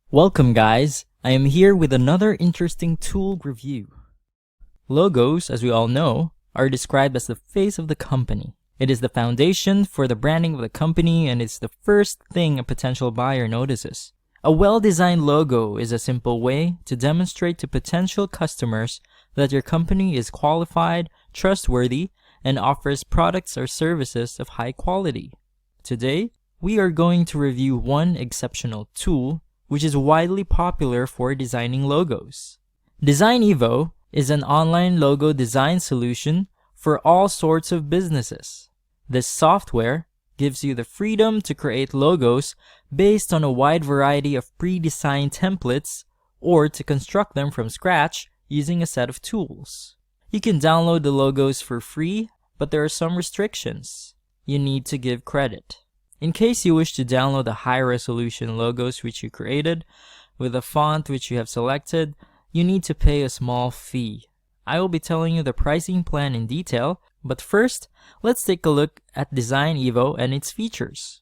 Welcome guys, I am here with another interesting tool review. Logos, as we all know, are described as the face of the company. It is the foundation for the branding of the company and it's the first thing a potential buyer notices. A well-designed logo is a simple way to demonstrate to potential customers that your company is qualified, trustworthy, and offers products or services of high quality. Today, we are going to review one exceptional tool which is widely popular for designing logos. DesignEvo is an online logo design solution for all sorts of businesses. This software gives you the freedom to create logos based on a wide variety of pre-designed templates or to construct them from scratch using a set of tools. You can download the logos for free, but there are some restrictions. You need to give credit. In case you wish to download the high-resolution logos which you created with the font which you have selected, you need to pay a small fee. I will be telling you the pricing plan in detail, but first, let's take a look at DesignEvo and its features.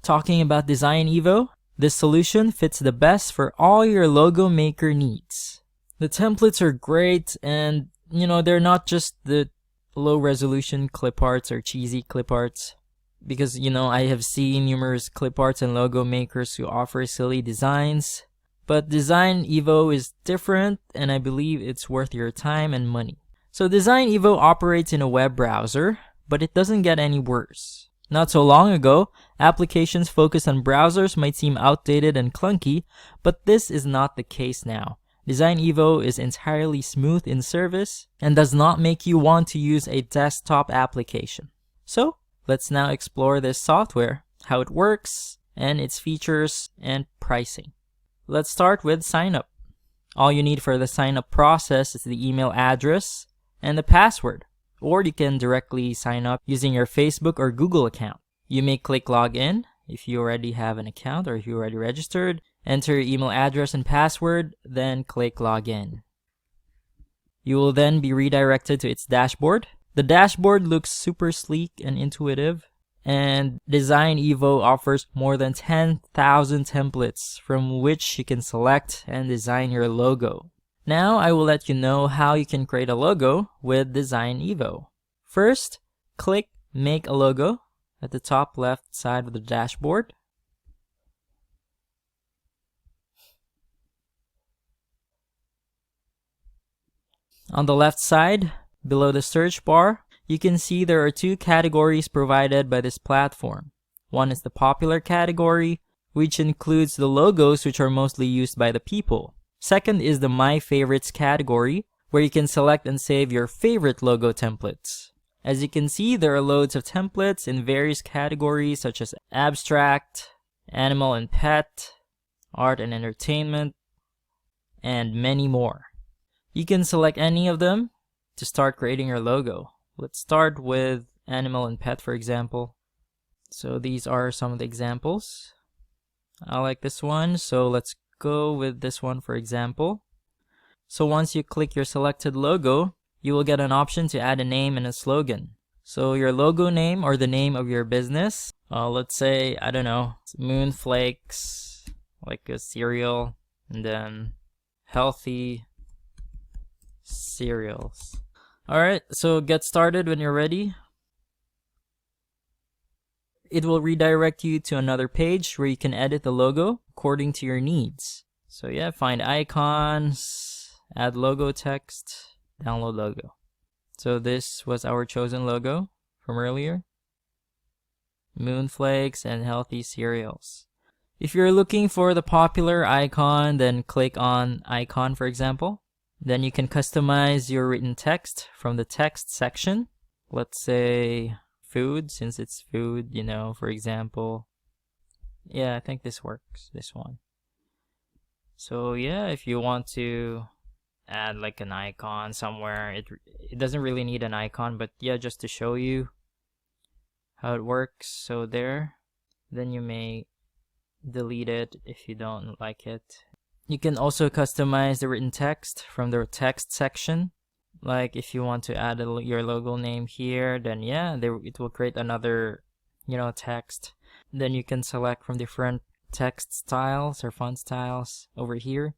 Talking about DesignEvo, this solution fits the best for all your logo maker needs. The templates are great and, they're not just the low-resolution clip arts or cheesy clip arts. Because, I have seen numerous clip arts and logo makers who offer silly designs. But DesignEvo is different and I believe it's worth your time and money. So DesignEvo operates in a web browser, but it doesn't get any worse. Not so long ago, applications focused on browsers might seem outdated and clunky, but this is not the case now. DesignEvo is entirely smooth in service and does not make you want to use a desktop application. So, let's now explore this software, how it works, and its features and pricing. Let's start with sign up. All you need for the sign up process is the email address and the password, or you can directly sign up using your Facebook or Google account. You may click login if you already have an account or if you already registered. Enter your email address and password, then click login. You will then be redirected to its dashboard. The dashboard looks super sleek and intuitive, and DesignEvo offers more than 10,000 templates from which you can select and design your logo. Now I will let you know how you can create a logo with DesignEvo. First, click Make a Logo at the top left side of the dashboard. On the left side, below the search bar, you can see there are two categories provided by this platform. One is the popular category, which includes the logos which are mostly used by the people. Second is the My Favorites category, where you can select and save your favorite logo templates. As you can see, there are loads of templates in various categories such as abstract, animal and pet, art and entertainment, and many more. You can select any of them to start creating your logo. Let's start with animal and pet, for example. So these are some of the examples. I like this one, so let's go with this one for example. So once you click your selected logo, you will get an option to add a name and a slogan. So your logo name or the name of your business, let's say, I don't know, Moonflakes, like a cereal, and then healthy cereals. Alright, so get started when you're ready. It will redirect you to another page where you can edit the logo according to your needs. So yeah, find icons, add logo text, download logo. So this was our chosen logo from earlier. Moonflakes and healthy cereals. If you're looking for the popular icon, then click on icon for example. Then you can customize your written text from the text section. Let's say food, since it's food, for example. Yeah, I think this works, this one. So yeah, if you want to add like an icon somewhere, it doesn't really need an icon, but yeah, just to show you how it works. So there, then you may delete it if you don't like it. You can also customize the written text from the text section. Like if you want to add your logo name here, then yeah, it will create another, text. Then you can select from different text styles or font styles over here.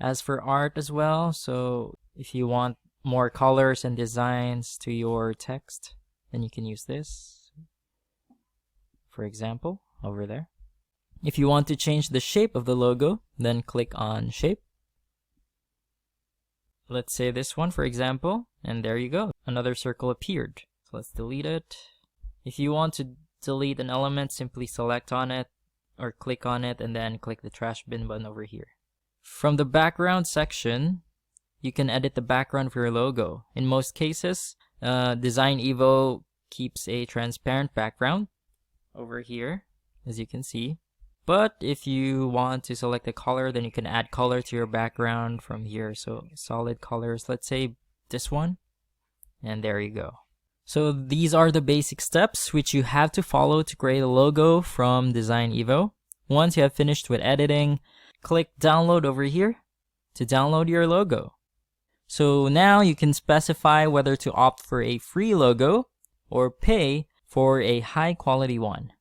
As for art as well, so if you want more colors and designs to your text, then you can use this, for example, over there. If you want to change the shape of the logo, then click on shape. Let's say this one, for example, and there you go. Another circle appeared. So let's delete it. If you want to delete an element, simply select on it or click on it and then click the trash bin button over here. From the background section, you can edit the background for your logo. In most cases, DesignEvo keeps a transparent background over here, as you can see. But if you want to select a color, then you can add color to your background from here. So solid colors, let's say this one, and there you go. So these are the basic steps which you have to follow to create a logo from DesignEvo. Once you have finished with editing, click download over here to download your logo. So now you can specify whether to opt for a free logo or pay for a high quality one.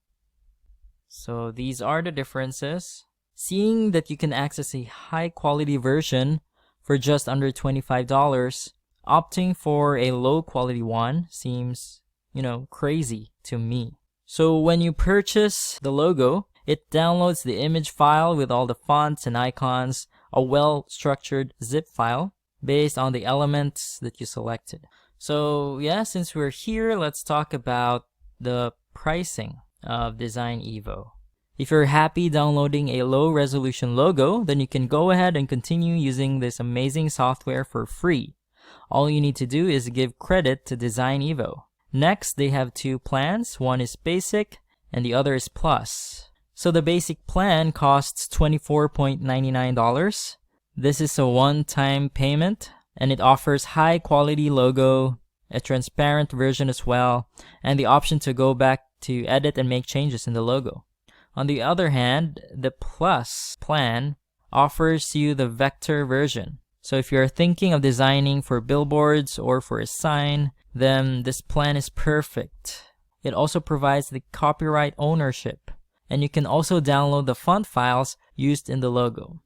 So these are the differences. Seeing that you can access a high quality version for just under $25, opting for a low quality one seems, crazy to me. So when you purchase the logo, it downloads the image file with all the fonts and icons, a well-structured zip file based on the elements that you selected. So yeah, since we're here, let's talk about the pricing of DesignEvo. If you're happy downloading a low resolution logo, then you can go ahead and continue using this amazing software for free. All you need to do is give credit to DesignEvo. Next, they have two plans. One is basic and the other is plus. So the basic plan costs $24.99. This is a one-time payment and it offers high quality logo, a transparent version as well, and the option to go back to edit and make changes in the logo. On the other hand, the Plus plan offers you the vector version. So if you're thinking of designing for billboards or for a sign, then this plan is perfect. It also provides the copyright ownership, and you can also download the font files used in the logo.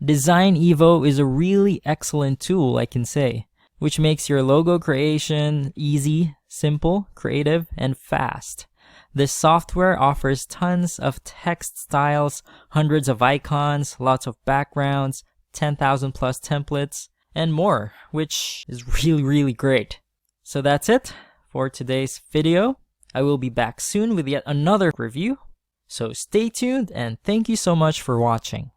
DesignEvo is a really excellent tool, I can say, which makes your logo creation easy, simple, creative, and fast. This software offers tons of text styles, hundreds of icons, lots of backgrounds, 10,000 plus templates, and more, which is really great. So that's it for today's video. I will be back soon with yet another review. So stay tuned and thank you so much for watching.